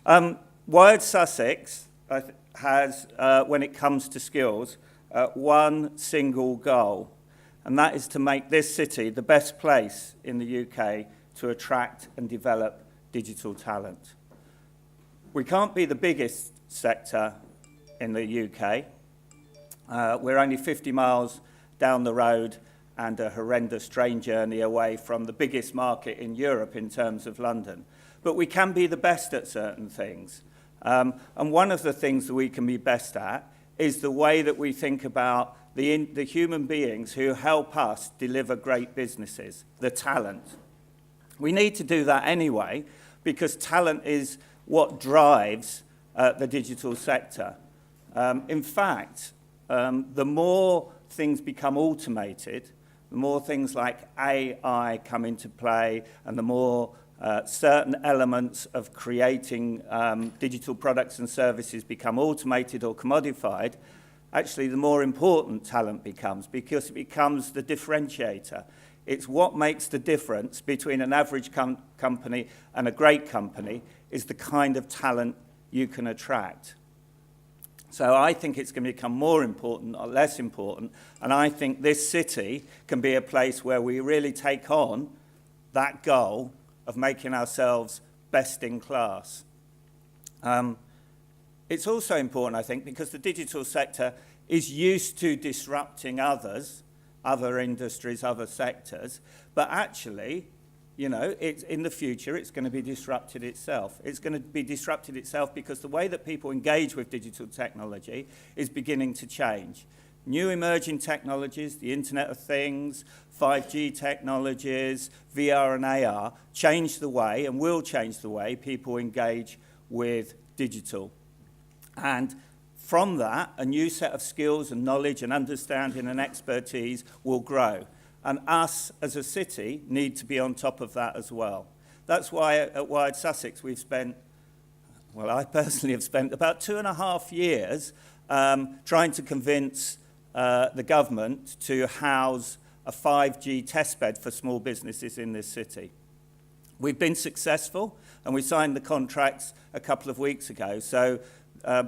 WiredSussex has, when it comes to skills, one single goal, and that is to make this city the best place in the UK to attract and develop digital talent. We can't be the biggest sector in the UK. We're only 50 miles down the road and a horrendous train journey away from the biggest market in Europe in terms of London. But we can be the best at certain things. And one of the things that we can be best at is the way that we think about the human beings who help us deliver great businesses, the talent. We need to do that anyway, because talent is what drives the digital sector. In fact, the more things become automated, the more things like AI come into play, and the more certain elements of creating digital products and services become automated or commodified, actually the more important talent becomes, because it becomes the differentiator. It's what makes the difference between an average company and a great company is the kind of talent you can attract. So I think it's going to become more important, not less important, and I think this city can be a place where we really take on that goal of making ourselves best in class. It's also important, I think, because the digital sector is used to disrupting others, other industries, other sectors, but actually, you know, in the future, it's going to be disrupted itself. It's going to be disrupted itself because the way that people engage with digital technology is beginning to change. New emerging technologies, the Internet of Things, 5G technologies, VR and AR, change the way and will change the way people engage with digital. And from that, a new set of skills and knowledge and understanding and expertise will grow. And us as a city need to be on top of that as well. That's why at WiredSussex we've spent, well, I personally have spent about 2.5 years trying to convince the government to house a 5G testbed for small businesses in this city. We've been successful, and we signed the contracts a couple of weeks ago. So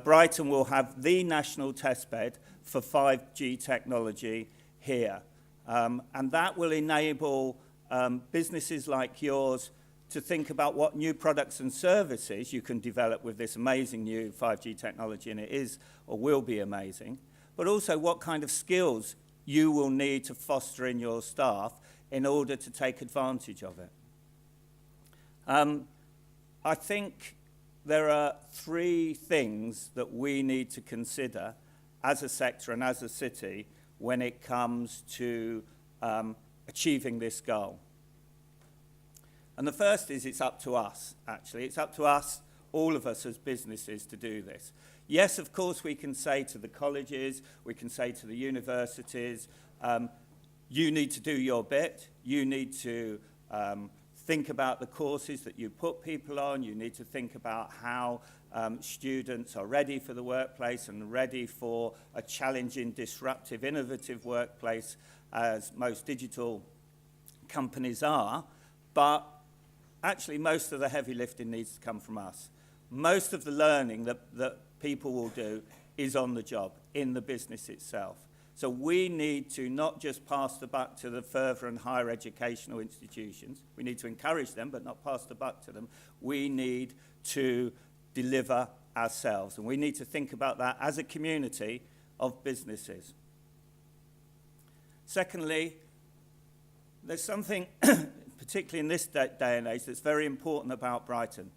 Brighton will have the national testbed for 5G technology here. And that will enable businesses like yours to think about what new products and services you can develop with this amazing new 5G technology, and it is or will be amazing, but also what kind of skills you will need to foster in your staff in order to take advantage of it. I think there are 3 things that we need to consider as a sector and as a city when it comes to achieving this goal. And the first is it's up to us, actually. It's up to us, all of us as businesses, to do this. Yes, of course, we can say to the colleges, we can say to the universities, you need to do your bit. You need to think about the courses that you put people on. You need to think about how students are ready for the workplace and ready for a challenging, disruptive, innovative workplace, as most digital companies are. But actually, most of the heavy lifting needs to come from us. Most of the learning that people will do is on the job, in the business itself. So we need to not just pass the buck to the further and higher educational institutions. We need to encourage them, but not pass the buck to them. We need to deliver ourselves, and we need to think about that as a community of businesses. Secondly, there's something, particularly in this day and age, that's very important about Brighton.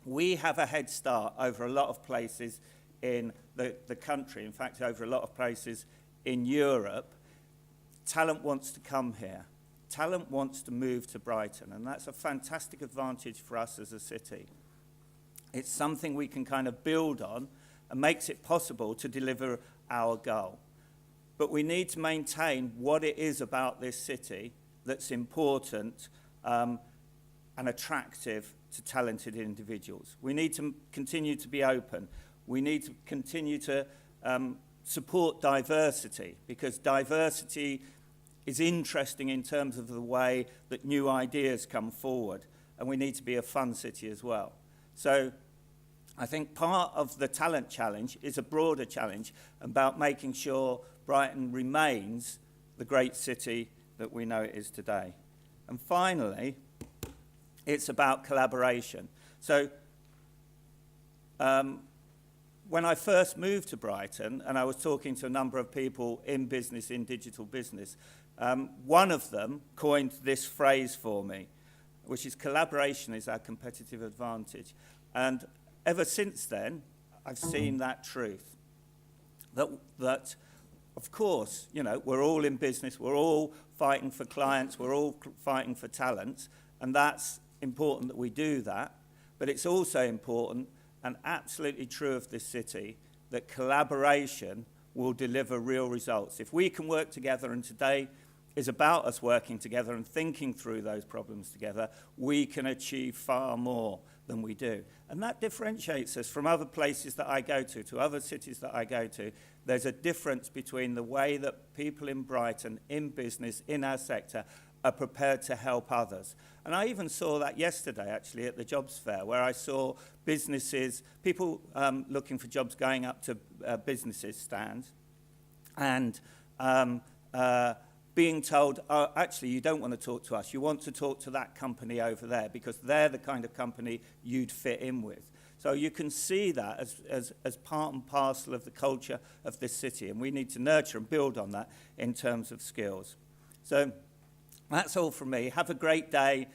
We have a head start over a lot of places in the country, in fact, over a lot of places in Europe. Talent wants to come here. Talent wants to move to Brighton, and that's a fantastic advantage for us as a city. It's something we can kind of build on and makes it possible to deliver our goal. But we need to maintain what it is about this city that's important and attractive to talented individuals. We need to continue to be open. We need to continue to support diversity, because diversity is interesting in terms of the way that new ideas come forward, and we need to be a fun city as well. So I think part of the talent challenge is a broader challenge about making sure Brighton remains the great city that we know it is today. And finally, it's about collaboration. So when I first moved to Brighton, and I was talking to a number of people in business, in digital business, one of them coined this phrase for me, which is collaboration is our competitive advantage. And ever since then, I've seen that truth. That of course, you know, we're all in business, we're all fighting for clients, we're all fighting for talent, and that's important that we do that. But it's also important and absolutely true of this city that collaboration will deliver real results. If we can work together, and today is about us working together and thinking through those problems together, we can achieve far more than we do. And that differentiates us from other places that I go to other cities that I go to. There's a difference between the way that people in Brighton, in business, in our sector, are prepared to help others. And I even saw that yesterday, actually, at the jobs fair, where I saw businesses, people looking for jobs going up to businesses' stands, and being told, oh, actually, you don't want to talk to us. You want to talk to that company over there because they're the kind of company you'd fit in with. So you can see that as part and parcel of the culture of this city, and we need to nurture and build on that in terms of skills. So that's all from me. Have a great day.